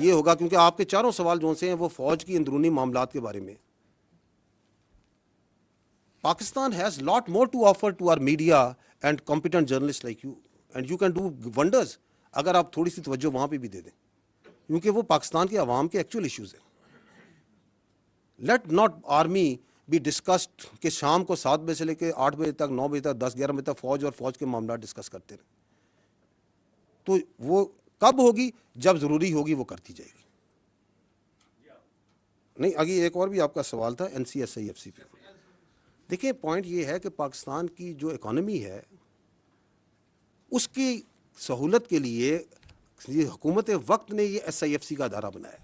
یہ ہوگا کیونکہ آپ کے چاروں سوال جو سے ہیں وہ فوج کی اندرونی معاملات کے بارے میں. Pakistan has lot more to offer to our media and competent journalists like you, and you can do wonders اگر آپ تھوڑی سی توجہ وہاں پہ بھی دے دیں, کیونکہ وہ پاکستان کے عوام کے ایکچوئل ایشوز ہیں. Let not army be discussed کہ شام کو 7 بجے سے لے کے 8 بجے تک 9 بجے تک 10-11 بجے تک فوج اور فوج کے معاملات ڈسکس کرتے رہیں. تو وہ کب ہوگی؟ جب ضروری ہوگی وہ کرتی جائے گی. نہیں آگے ایک اور بھی آپ کا سوال تھا NCSIFC پہ. دیکھیں پوائنٹ یہ ہے کہ پاکستان کی جو اکانومی ہے اس کی سہولت کے لیے یہ حکومت وقت نے یہ SIFC کا ادارہ بنایا,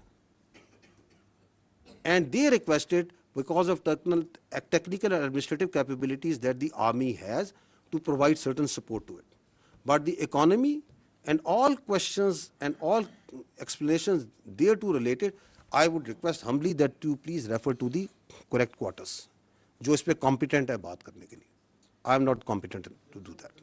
and they requested because of technical and administrative capabilities that the army has to provide certain support to it. But the economy and all questions and all explanations thereto related, I would request humbly that you please refer to the correct quarters جو اس پہ competent ہے بات کرنے کے لیے. I am not competent to do that.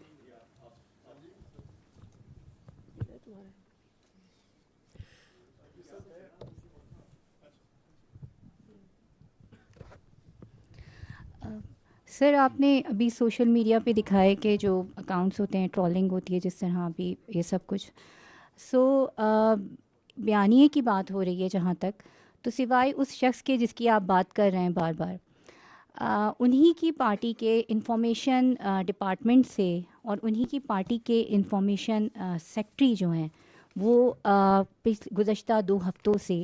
Sir آپ نے ابھی سوشل میڈیا پہ دکھائے کہ جو اکاؤنٹس ہوتے ہیں ٹرولنگ ہوتی ہے جس طرح ابھی یہ سب کچھ, سو بیانیے کی بات ہو رہی ہے جہاں تک, تو سوائے اس شخص کے جس کی آپ بات کر رہے ہیں بار بار, انہی کی پارٹی کے انفارمیشن ڈپارٹمنٹ سے اور انہی کی پارٹی کے انفارمیشن سیکٹری جو ہیں وہ گزشتہ 2 ہفتوں سے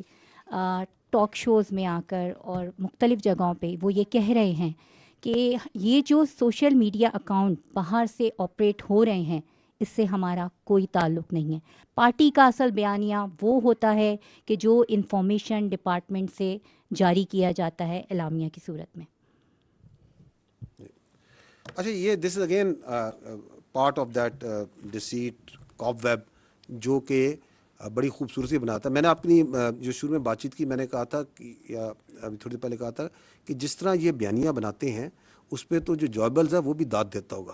ٹاک شوز میں آ کر اور مختلف جگہوں پہ وہ یہ کہہ رہے ہیں کہ یہ جو سوشل میڈیا اکاؤنٹ باہر سے آپریٹ ہو رہے ہیں اس سے ہمارا کوئی تعلق نہیں ہے. پارٹی کا اصل بیانیہ وہ ہوتا ہے کہ جو انفارمیشن ڈپارٹمنٹ سے جاری کیا جاتا ہے اعلامیہ کی صورت میں. اچھا یہ this is again part of that deceit cobweb جو کہ بڑی خوبصورتی بناتا ہے. میں نے اپنی جو شروع میں بات چیت کی میں نے کہا تھا کہ یا ابھی تھوڑی دیر پہلے کہا تھا کہ جس طرح یہ بیانیہ بناتے ہیں اس پہ تو جو جوابلز ہے وہ بھی داد دیتا ہوگا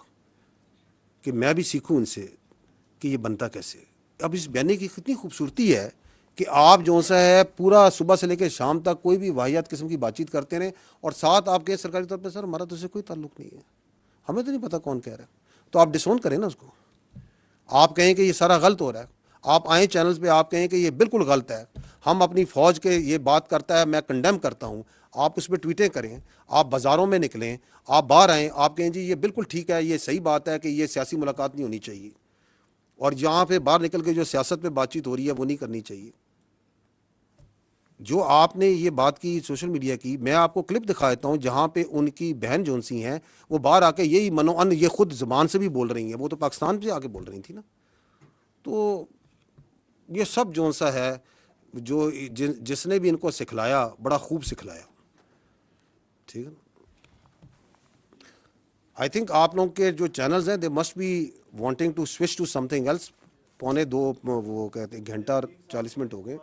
کہ میں بھی سیکھوں ان سے کہ یہ بنتا کیسے. اب اس بیانیے کی کتنی خوبصورتی ہے کہ آپ جو سا ہے پورا صبح سے لے کے شام تک کوئی بھی واحد قسم کی بات چیت کرتے رہیں اور ساتھ آپ کے سرکاری طور پہ سر ہمارا تو اس سے کوئی تعلق نہیں ہے, ہمیں تو نہیں پتہ کون کہہ رہا ہے. تو آپ ڈسون کریں نا اس کو, آپ کہیں کہ یہ سارا غلط ہو رہا ہے, آپ آئیں چینلز پہ آپ کہیں کہ یہ بالکل غلط ہے, ہم اپنی فوج کے یہ بات کرتا ہے میں کنڈیم کرتا ہوں, آپ اس پہ ٹویٹیں کریں, آپ بازاروں میں نکلیں, آپ باہر آئیں, آپ کہیں جی یہ بالکل ٹھیک ہے, یہ صحیح بات ہے کہ یہ سیاسی ملاقات نہیں ہونی چاہیے, اور جہاں پہ باہر نکل کے جو سیاست پہ بات چیت ہو رہی ہے وہ نہیں کرنی چاہیے. جو آپ نے یہ بات کی سوشل میڈیا کی, میں آپ کو کلپ دکھا دیتا ہوں جہاں پہ ان کی بہن جون سی ہیں وہ باہر آ کے یہی منوان یہ خود زبان سے بھی بول رہی ہیں, وہ تو پاکستان سے آ کے بول رہی تھی نا. تو یہ سب جون سا ہے جو جس نے بھی ان کو سکھلایا بڑا خوب سکھلایا. ٹھیک ہے, آئی تھنک آپ لوگوں کے جو چینلز ہیں they must be wanting to switch to something else. 1:45 وہ کہتے ہیں گھنٹہ اور 40 منٹ ہو گئے.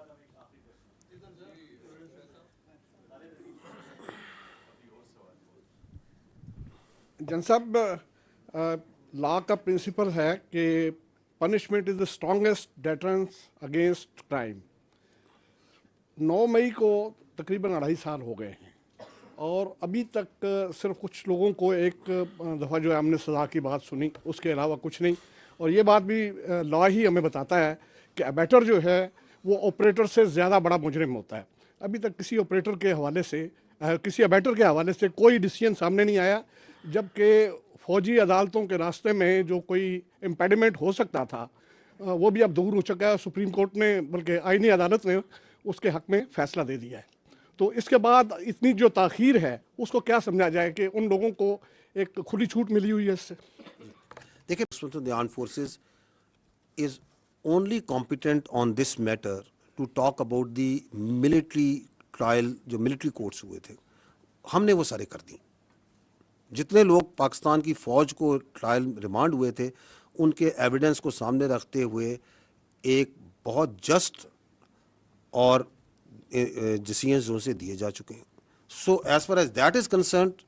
جن صاحب لا کا پرنسپل ہے کہ punishment is the strongest deterrence against crime. 9 مئی کو تقریباً 2.5 سال ہو گئے ہیں اور ابھی تک صرف کچھ لوگوں کو ایک دفعہ جو ہے ہم نے سزا کی بات سنی, اس کے علاوہ کچھ نہیں. اور یہ بات بھی لا ہی ہمیں بتاتا ہے کہ ابیٹر جو ہے وہ آپریٹر سے زیادہ بڑا مجرم ہوتا ہے. ابھی تک کسی آپریٹر کے حوالے سے کسی ابیٹر کے حوالے سے کوئی ڈیسیجن سامنے نہیں آیا, جبکہ فوجی عدالتوں کے راستے میں جو کوئی امپیڈمنٹ ہو سکتا تھا وہ بھی اب دور ہو چکا ہے. سپریم کورٹ نے بلکہ آئینی عدالت نے اس کے حق میں فیصلہ دے دیا ہے. تو اس کے بعد اتنی جو تاخیر ہے اس کو کیا سمجھا جائے کہ ان لوگوں کو ایک کھلی چھوٹ ملی ہوئی ہے اس سے؟ دیکھیں the armed forces is only competent on this matter to talk about the military trial جو military courts ہوئے تھے, ہم نے وہ سارے کر دی. جتنے لوگ پاکستان کی فوج کو ٹرائل ریمانڈ ہوئے تھے ان کے ایویڈنس کو سامنے رکھتے ہوئے ایک بہت جسٹ اور ڈیسیژنز ان سے دیے جا چکے ہیں. So as far as that is concerned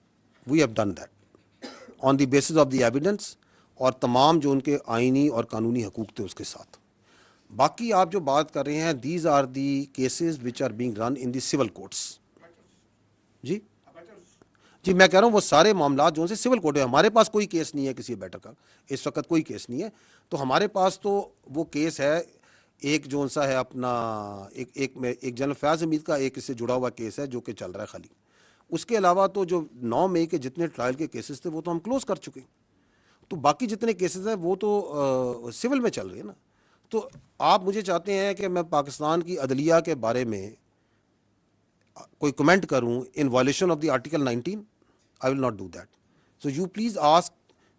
we have done that on the basis of the evidence اور تمام جو ان کے آئینی اور قانونی حقوق تھے اس کے ساتھ. باقی آپ جو بات کر رہے ہیں these are the cases which are being run in the civil courts. جی جی میں کہہ رہا ہوں وہ سارے معاملات جو ہیں سول کورٹ ہے. ہمارے پاس کوئی کیس نہیں ہے کسی بیٹر کا اس وقت, کوئی کیس نہیں ہے. تو ہمارے پاس تو وہ کیس ہے ایک جو سا ہے اپنا ایک جنرل فیاض حمید کا ایک اس سے جڑا ہوا کیس ہے جو کہ چل رہا ہے خالی. اس کے علاوہ تو جو 9 مئی کے جتنے ٹرائل کے کیسز تھے وہ تو ہم کلوز کر چکے ہیں. تو باقی جتنے کیسز ہیں وہ تو سول میں چل رہے ہیں نا. تو آپ مجھے چاہتے ہیں کہ میں پاکستان کی عدلیہ کے بارے میں کوئی کمنٹ کروں ان violation of the article 19. I will not do that. So you please ask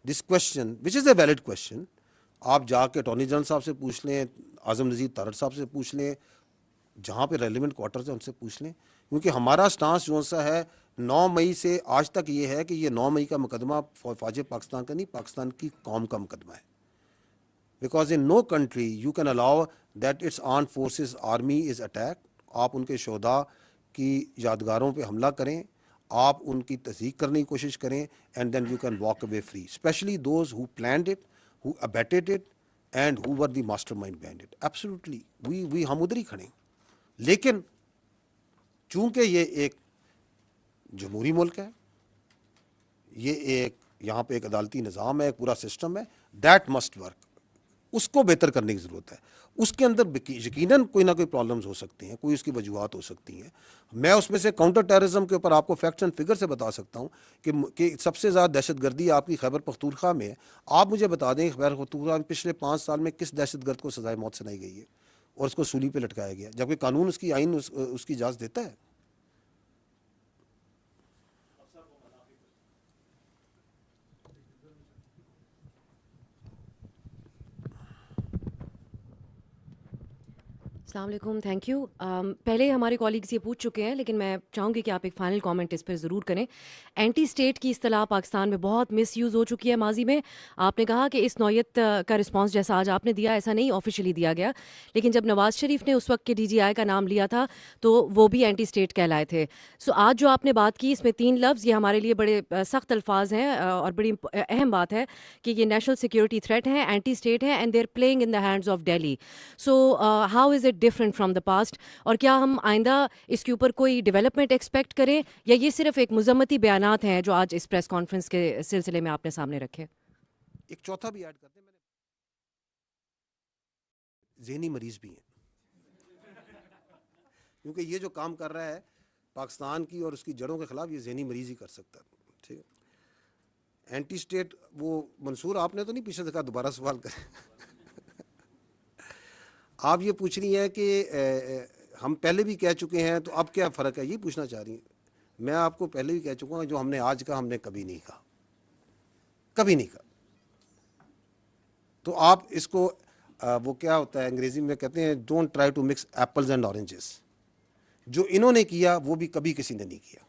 this question, which is a valid question. آپ جا کے اٹارنی جنرل صاحب سے پوچھ لیں, اعظم نذیر تارڑ صاحب سے پوچھ لیں, جہاں پہ ریلیونٹ کوارٹرز ہیں ان سے پوچھ لیں. کیونکہ ہمارا سٹانس جو سا ہے 9 مئی سے آج تک یہ ہے کہ یہ 9 مئی کا مقدمہ فوج پاکستان کا نہیں, پاکستان کی قوم کا مقدمہ ہے. Because in no country you can allow that it's armed forces army is attack. آپ ان کے شہداء کی یادگاروں پہ حملہ کریں, آپ ان کی تصدیق کرنے کی کوشش کریں, and then you can walk away free, especially those who planned it, who abetted it, and who were the mastermind behind it. Absolutely we ہم ادھر ہی کھڑے ہیں. لیکن چونکہ یہ ایک جمہوری ملک ہے, یہ ایک یہاں پہ ایک عدالتی نظام ہے, ایک پورا سسٹم ہے, دیٹ مسٹ ورک. اس کو بہتر کرنے کی ضرورت ہے. اس کے اندر یقیناً کوئی نہ کوئی پرابلمز ہو سکتی ہیں, کوئی اس کی وجوہات ہو سکتی ہیں. میں اس میں سے کاؤنٹر ٹیررزم کے اوپر آپ کو فیکٹس اینڈ فگر سے بتا سکتا ہوں کہ سب سے زیادہ دہشت گردی آپ کی خیبر پختونخوا میں ہے. آپ مجھے بتا دیں خیبر پختونخوا میں پچھلے 5 سال میں کس دہشت گرد کو سزائے موت سنائی گئی ہے اور اس کو سولی پہ لٹکایا گیا, جبکہ قانون اس کی آئین اس کی اجازت دیتا ہے. السلام علیکم, تھینک یو. پہلے ہمارے کالیگز یہ پوچھ چکے ہیں, لیکن میں چاہوں گی کہ آپ ایک فائنل کامنٹ اس پر ضرور کریں. اینٹی اسٹیٹ کی اصطلاح پاکستان میں بہت مس یوز ہو چکی ہے ماضی میں. آپ نے کہا کہ اس نوعیت کا رسپانس جیسا آج آپ نے دیا ایسا نہیں آفیشیلی دیا گیا, لیکن جب نواز شریف نے اس وقت کے DGI کا نام لیا تھا تو وہ بھی اینٹی اسٹیٹ کہلائے تھے. سو آج جو آپ نے بات کی اس میں 3 لفظ, یہ ہمارے لیے بڑے سخت الفاظ ہیں اور بڑی اہم بات ہے کہ یہ نیشنل سیکورٹی تھریٹ ہیں, اینٹی اسٹیٹ ہیں, and they are playing in the hands of Delhi. So how is it different from the past, اور کیا ہم آئندہ اس کے اوپر کوئی ڈیولپمنٹ ایکسپیکٹ کریں, یا یہ صرف ایک مذمتی بیانات ہیں جو آج اس پریس کانفرنس کے سلسلے میں آپ نے سامنے رکھے؟ ایک چوتھا بھی ایڈ کرتے ہیں, ذہنی مریض بھی ہیں, کیونکہ یہ جو کام کر رہا ہے پاکستان کی اور اس کی جڑوں کے خلاف, یہ ذہنی مریض ہی کر سکتا ہے. ٹھیک ہے, اینٹی اسٹیٹ وہ منصور آپ نے تو نہیں پیچھے دیکھا, دوبارہ سوال کریں. آپ یہ پوچھ رہی ہیں کہ ہم پہلے بھی کہہ چکے ہیں تو اب کیا فرق ہے, یہ پوچھنا چاہ رہی ہیں. میں آپ کو پہلے بھی کہہ چکا ہوں, جو ہم نے آج کہا ہم نے کبھی نہیں کہا, کبھی نہیں کہا. تو آپ اس کو وہ کیا ہوتا ہے انگریزی میں کہتے ہیں don't try to mix apples and oranges. جو انہوں نے کیا وہ بھی کبھی کسی نے نہیں کیا.